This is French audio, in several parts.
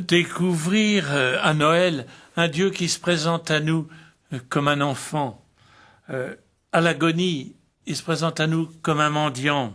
découvrir à Noël un Dieu qui se présente à nous comme un enfant. À l'agonie, il se présente à nous comme un mendiant.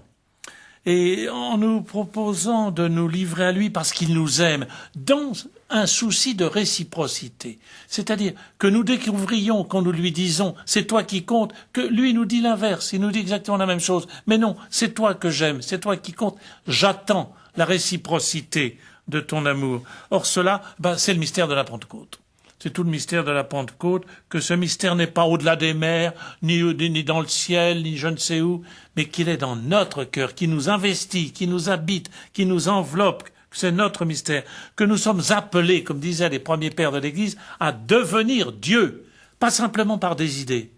Et en nous proposant de nous livrer à lui parce qu'il nous aime, dans un souci de réciprocité. C'est-à-dire que nous découvrions, quand nous lui disons « c'est toi qui compte », que lui nous dit l'inverse, il nous dit exactement la même chose. Mais non, c'est toi que j'aime, c'est toi qui compte, j'attends la réciprocité de ton amour. Or cela, c'est le mystère de la Pentecôte. C'est tout le mystère de la Pentecôte, que ce mystère n'est pas au-delà des mers, ni dans le ciel, ni je ne sais où, mais qu'il est dans notre cœur, qui nous investit, qui nous habite, qui nous enveloppe. C'est notre mystère, que nous sommes appelés, comme disaient les premiers pères de l'Église, à devenir Dieu, pas simplement par des idées,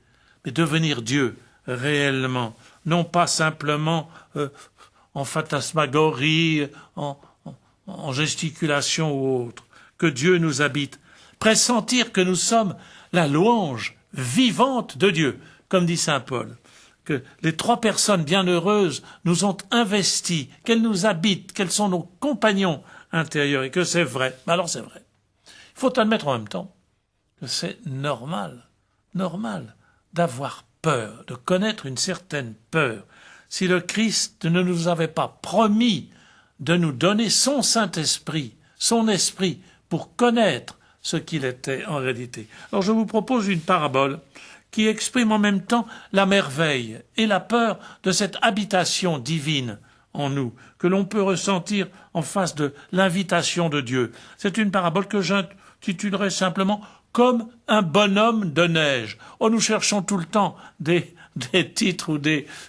mais devenir Dieu réellement, non pas simplement en fantasmagorie, en gesticulation ou autre, que Dieu nous habite. Pressentir que nous sommes la louange vivante de Dieu, comme dit saint Paul, que les trois personnes bienheureuses nous ont investis, qu'elles nous habitent, qu'elles sont nos compagnons intérieurs, et que c'est vrai. Alors c'est vrai. Il faut admettre en même temps que c'est normal d'avoir peur, de connaître une certaine peur. Si le Christ ne nous avait pas promis de nous donner son Saint-Esprit, son esprit, pour connaître ce qu'il était en réalité. Alors je vous propose une parabole qui exprime en même temps la merveille et la peur de cette habitation divine en nous, que l'on peut ressentir en face de l'invitation de Dieu. C'est une parabole que j'intitulerai simplement « Comme un bonhomme de neige ». Oh, nous cherchons tout le temps des titres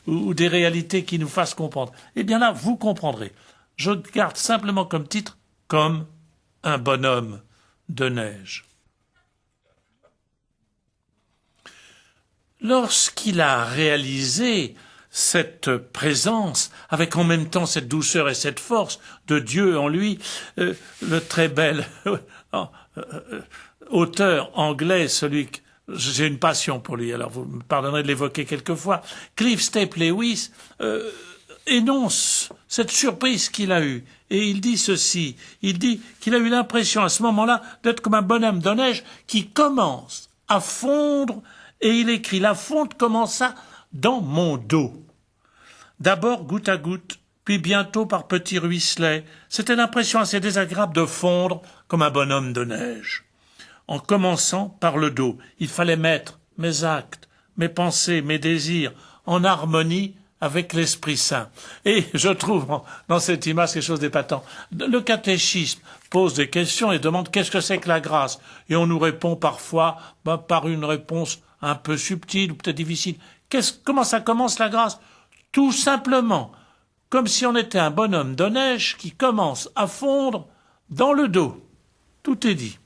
ou des réalités qui nous fassent comprendre. Eh bien là, vous comprendrez. Je garde simplement comme titre « Comme un bonhomme de neige ». Lorsqu'il a réalisé cette présence, avec en même temps cette douceur et cette force de Dieu en lui, le très bel auteur anglais, celui que j'ai une passion pour lui, alors vous me pardonnerez de l'évoquer quelquefois, Clive Staple Lewis, énonce cette surprise qu'il a eue. Et il dit ceci, il dit qu'il a eu l'impression à ce moment-là d'être comme un bonhomme de neige qui commence à fondre, et il écrit « La fonte commença dans mon dos. D'abord goutte à goutte, puis bientôt par petits ruisselets. C'était l'impression assez désagréable de fondre comme un bonhomme de neige. En commençant par le dos, il fallait mettre mes actes, mes pensées, mes désirs en harmonie avec l'Esprit Saint. » Et je trouve dans cette image quelque chose d'épatant. Le catéchisme pose des questions et demande qu'est-ce que c'est que la grâce. Et on nous répond parfois par une réponse un peu subtile ou peut-être difficile. Comment ça commence la grâce? Tout simplement, comme si on était un bonhomme de neige qui commence à fondre dans le dos. Tout est dit.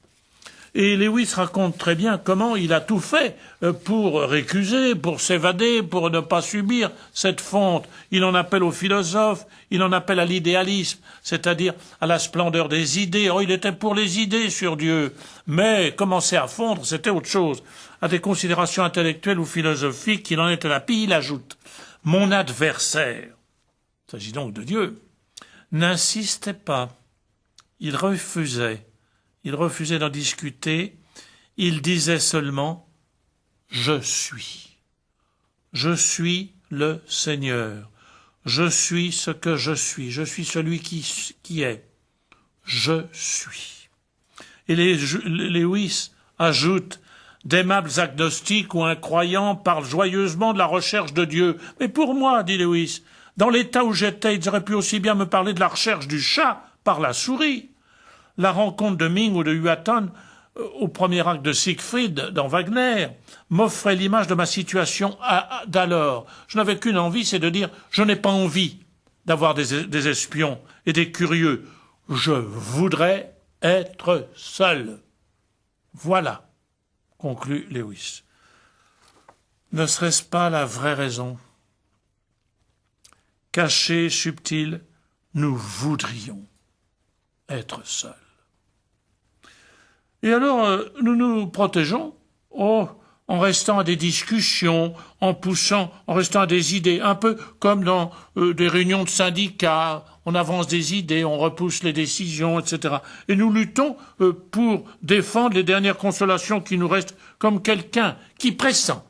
Et Lewis raconte très bien comment il a tout fait pour récuser, pour s'évader, pour ne pas subir cette fonte. Il en appelle aux philosophes, il en appelle à l'idéalisme, c'est-à-dire à la splendeur des idées. Oh, il était pour les idées sur Dieu, mais commencer à fondre, c'était autre chose. À des considérations intellectuelles ou philosophiques, il en était là. Puis il ajoute « Mon adversaire », il s'agit donc de Dieu, n'insistait pas, il refusait d'en discuter, il disait seulement « Je suis le Seigneur, je suis ce que je suis celui qui est, je suis ». Et Lewis ajoute « D'aimables agnostiques ou incroyants parlent joyeusement de la recherche de Dieu. Mais pour moi, dit Lewis, dans l'état où j'étais, ils auraient pu aussi bien me parler de la recherche du chat par la souris. » La rencontre de Ming ou de Huaton au premier acte de Siegfried dans Wagner m'offrait l'image de ma situation d'alors. Je n'avais qu'une envie, c'est de dire « je n'ai pas envie d'avoir des espions et des curieux. Je voudrais être seul. » Voilà, conclut Lewis. Ne serait-ce pas la vraie raison? Cachés, subtils, nous voudrions être seuls. Et alors, nous nous protégeons, en restant à des discussions, en restant à des idées, un peu comme dans des réunions de syndicats, on avance des idées, on repousse les décisions, etc. Et nous luttons pour défendre les dernières consolations qui nous restent, comme quelqu'un qui pressent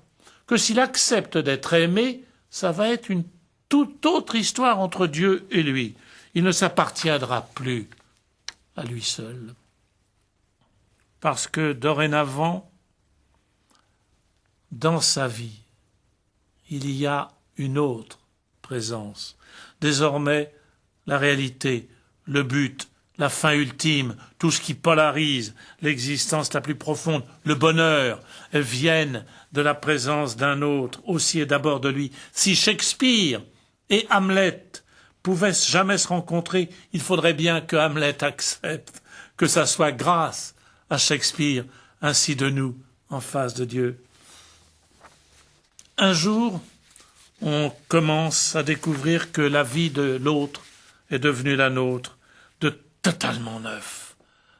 que s'il accepte d'être aimé, ça va être une toute autre histoire entre Dieu et lui. Il ne s'appartiendra plus à lui seul. Parce que dorénavant, dans sa vie, il y a une autre présence. Désormais, la réalité, le but, la fin ultime, tout ce qui polarise l'existence la plus profonde, le bonheur, viennent de la présence d'un autre, aussi et d'abord de lui. Si Shakespeare et Hamlet pouvaient jamais se rencontrer, il faudrait bien que Hamlet accepte que ça soit grâce à Shakespeare, ainsi de nous, en face de Dieu. Un jour, on commence à découvrir que la vie de l'autre est devenue la nôtre, de totalement neuf,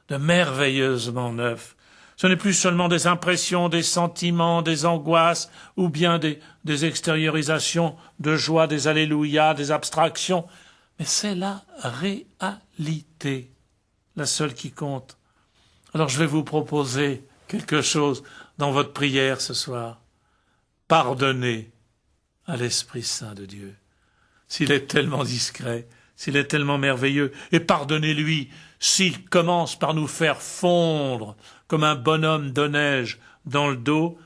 de merveilleusement neuf. Ce n'est plus seulement des impressions, des sentiments, des angoisses, ou bien des extériorisations de joie, des alléluia, des abstractions, mais c'est la réalité, la seule qui compte. Alors je vais vous proposer quelque chose dans votre prière ce soir. Pardonnez à l'Esprit Saint de Dieu, s'il est tellement discret, s'il est tellement merveilleux, et pardonnez-lui s'il commence par nous faire fondre comme un bonhomme de neige dans le dos.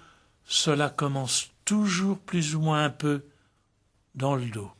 Cela commence toujours plus ou moins un peu dans le dos.